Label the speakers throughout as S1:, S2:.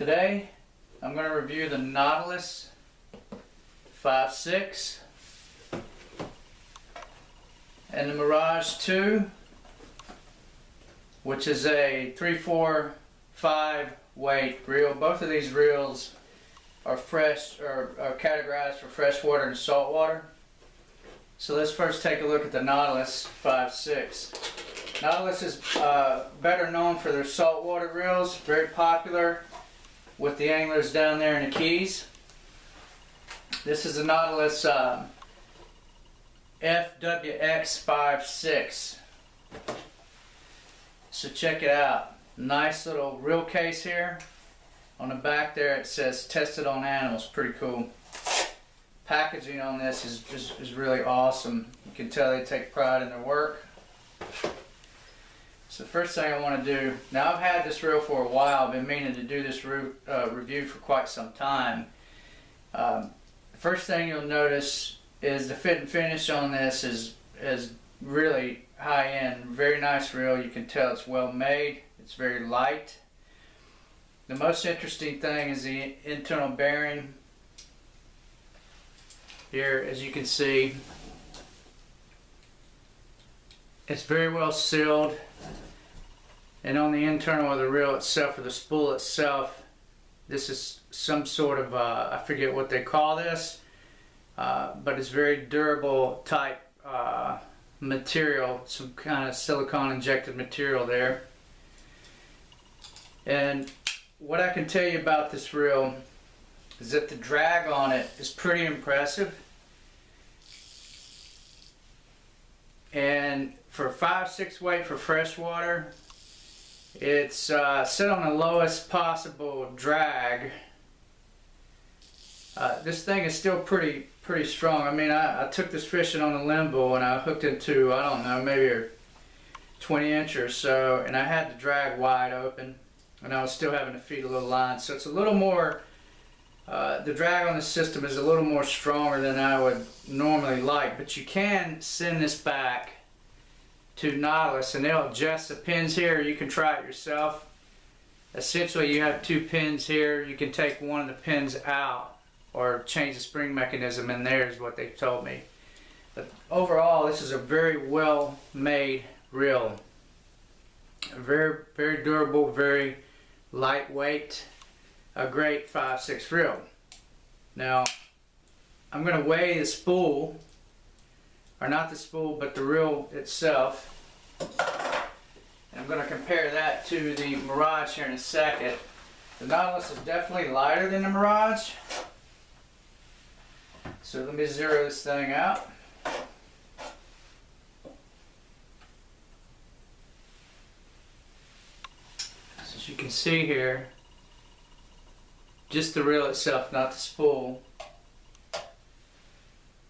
S1: Today I'm going to review the Nautilus FWX and the Mirage 2, which is a 3-4-5 weight reel. Both of these reels are categorized for freshwater and saltwater. So let's first take a look at the Nautilus FWX. Nautilus is better known for their saltwater reels, very popular with the anglers down there in the Keys. This is the Nautilus FWX 5.6. So check it out. Nice little reel case here. On the back there it says tested on animals. Pretty cool. Packaging on this is really awesome. You can tell they take pride in their work. So the first thing I want to do, now I've had this reel for a while. I've been meaning to do this review for quite some time. The first thing you'll notice is the fit and finish on this is really high end. Very nice reel. You can tell it's well made. It's very light. The most interesting thing is the internal bearing. Here, as you can see, it's very well sealed. And on the internal of the reel itself, or the spool itself, this is some sort of, I forget what they call this, but it's very durable type material, some kind of silicone injected material there. And what I can tell you about this reel is that the drag on it is pretty impressive. And for a 5.6 weight for freshwater, it's set on the lowest possible drag. This thing is still pretty strong. I mean, I took this fishing on the Linville and I hooked into, I don't know, maybe a 20-inch or so, and I had the drag wide open, and I was still having to feed a little line. So it's a little more, the drag on the system is a little more stronger than I would normally like, but you can send this back to Nautilus and they'll adjust the pins here. You can try it yourself. Essentially you have two pins here. You can take one of the pins out or change the spring mechanism in there, is what they told me. But overall, this is a very well made reel. Very, very durable, very lightweight, a great 5.6 reel. Now I'm going to weigh the spool, or not the spool, but the reel itself. And I'm going to compare that to the Mirage here in a second. The Nautilus is definitely lighter than the Mirage. So let me zero this thing out. So as you can see here, just the reel itself, not the spool,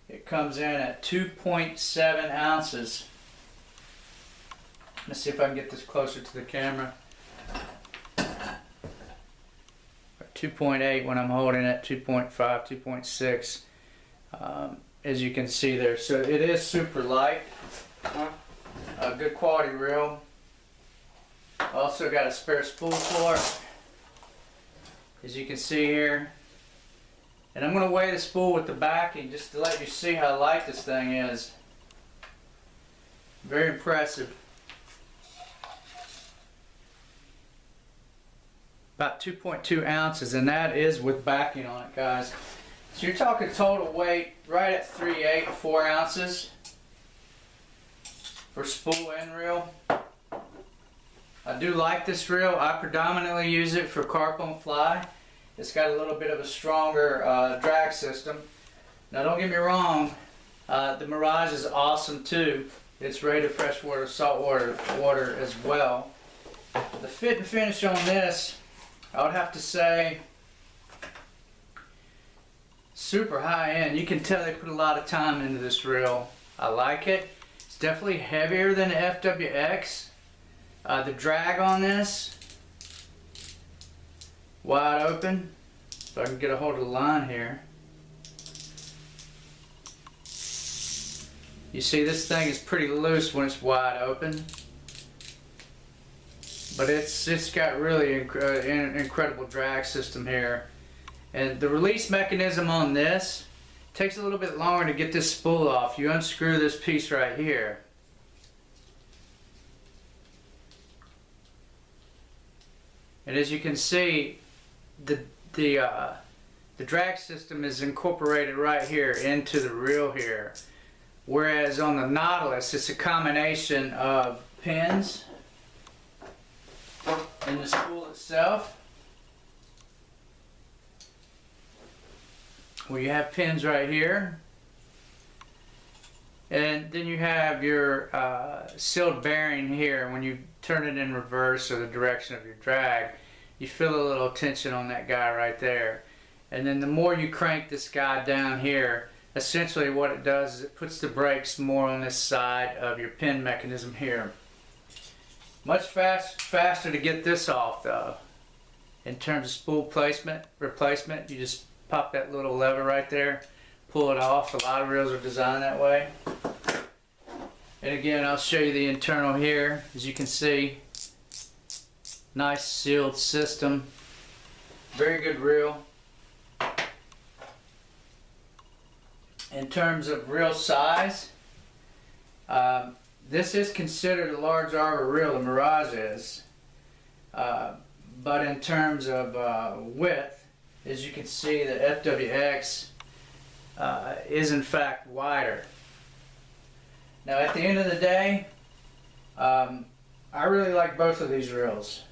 S1: it comes in at 2.7 ounces. Let's see if I can get this closer to the camera. 2.8 when I'm holding it, 2.5, 2.6, as you can see there. So it is super light, a good quality reel. Also got a spare spool for it, as you can see here. And I'm going to weigh the spool with the backing just to let you see how light this thing is. Very impressive. About 2.2 ounces, and that is with backing on it, guys. So you're talking total weight right at 3.8, 4 ounces for spool and reel. I do like this reel. I predominantly use it for carp on fly. It's got a little bit of a stronger drag system. Now don't get me wrong, the Mirage is awesome too. It's rated freshwater, saltwater water as well. The fit and finish on this, I would have to say, super high end. You can tell they put a lot of time into this reel. I like it. It's definitely heavier than the FWX. The drag on this, wide open. If I can get a hold of the line here. You see, this thing is pretty loose when it's wide open. but it's got really incredible drag system here. And the release mechanism on this takes a little bit longer to get this spool off. You unscrew this piece right here. And as you can see, the drag system is incorporated right here into the reel here. Whereas on the Nautilus, it's a combination of pins in the spool itself. Well, you have pins right here. And then you have your sealed bearing here. When you turn it in reverse or the direction of your drag, you feel a little tension on that guy right there. And then the more you crank this guy down here, essentially what it does is it puts the brakes more on this side of your pin mechanism here. Much faster to get this off though. In terms of spool placement, replacement, you just pop that little lever right there, pull it off. A lot of reels are designed that way. And again, I'll show you the internal here. As you can see, nice sealed system. Very good reel. In terms of reel size, this is considered a large arbor reel, the Mirage is. But in terms of width, as you can see, the FWX is in fact wider. Now at the end of the day, I really like both of these reels.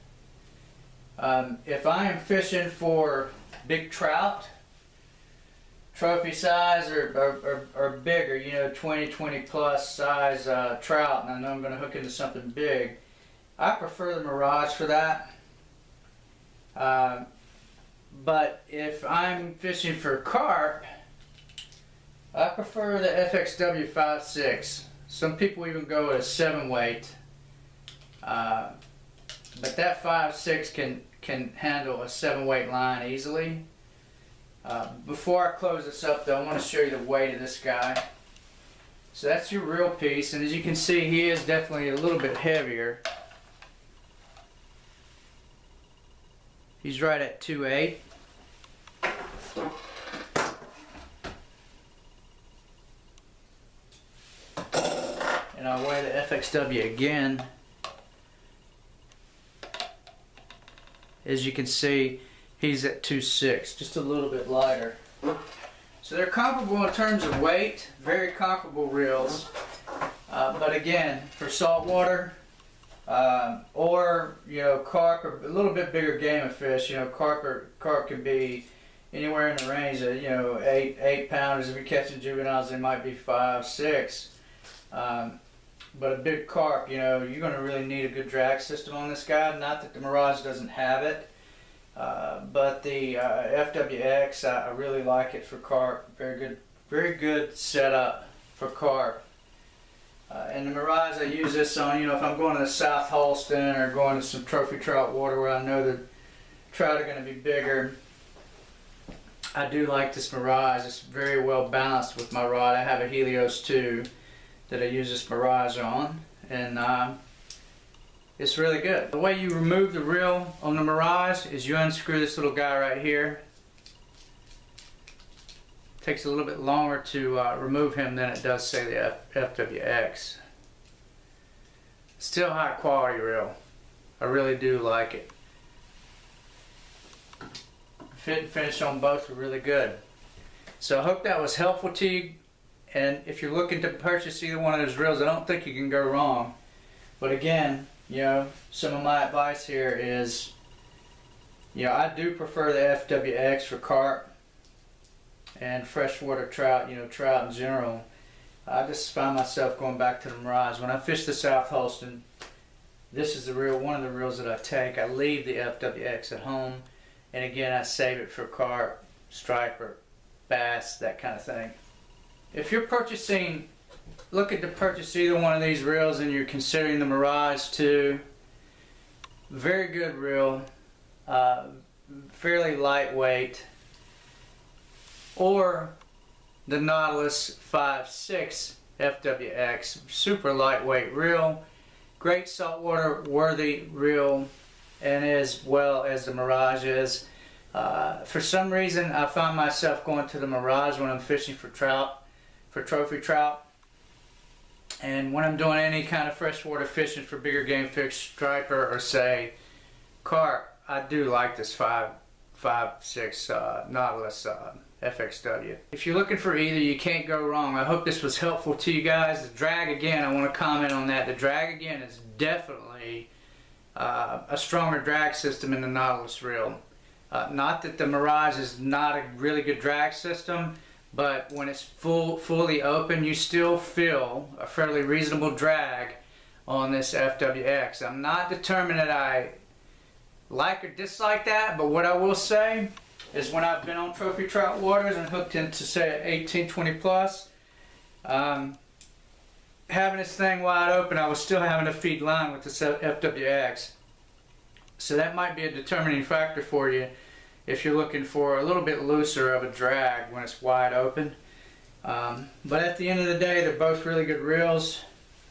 S1: If I am fishing for big trout, trophy size or bigger, you know, 20 plus size trout, and I know I'm going to hook into something big, I prefer the Mirage for that. But if I'm fishing for carp, I prefer the FXW56. Some people even go with a 7 weight, but that 5.6 can handle a 7 weight line easily. Before I close this up though, I want to show you the weight of this guy. So that's your reel piece, and as you can see, he is definitely a little bit heavier. He's right at 2.8. And I'll weigh the FXW again. As you can see, he's at 2.6, just a little bit lighter. So they're comparable in terms of weight, very comparable reels. But again, for saltwater, or you know, carp, or a little bit bigger game of fish, you know, carp can be anywhere in the range of, you know, 8 pounders. If you're catching juveniles, they might be 5, 6. But a big carp, you know, you're going to really need a good drag system on this guy. Not that the Mirage doesn't have it, but the FWX, I really like it for carp. Very good setup for carp. And the Mirage, I use this on, you know, if I'm going to the South Holston or going to some trophy trout water where I know the trout are going to be bigger. I do like this Mirage. It's very well balanced with my rod. I have a Helios 2 that I use this Mirage on, and it's really good. The way you remove the reel on the Mirage is you unscrew this little guy right here. Takes a little bit longer to remove him than it does, say, the FWX. Still high quality reel. I really do like it. Fit and finish on both are really good. So I hope that was helpful to you. And if you're looking to purchase either one of those reels, I don't think you can go wrong. But again, you know, some of my advice here is, you know, I do prefer the FWX for carp and freshwater trout, you know, trout in general. I just find myself going back to the Mirage. When I fish the South Holston, this is the reel, one of the reels that I take. I leave the FWX at home, and again, I save it for carp, striper, bass, that kind of thing. If you're looking to purchase either one of these reels and you're considering the Mirage too, very good reel, fairly lightweight, or the Nautilus 5.6 FWX, super lightweight reel, great saltwater worthy reel, and as well as the Mirage is. For some reason, I find myself going to the Mirage when I'm fishing for trout, for trophy trout. And when I'm doing any kind of freshwater fishing for bigger game fish, striper, or say carp, I do like this 5.6 Nautilus FXW. If you're looking for either, you can't go wrong. I hope this was helpful to you guys. The drag again, I want to comment on that. The drag again is definitely a stronger drag system in the Nautilus reel. Not that the Mirage is not a really good drag system, but when it's fully open, you still feel a fairly reasonable drag on this FWX. I'm not determined that I like or dislike that, but what I will say is when I've been on trophy trout waters and hooked into, say, 18, 20 plus, having this thing wide open, I was still having to feed line with this FWX. So that might be a determining factor for you if you're looking for a little bit looser of a drag when it's wide open. But at the end of the day, they're both really good reels.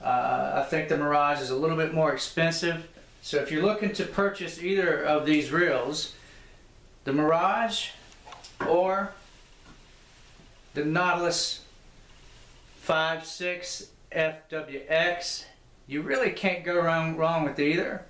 S1: I think the Mirage is a little bit more expensive. So if you're looking to purchase either of these reels, the Mirage or the Nautilus 5.6 FWX, you really can't go wrong with either.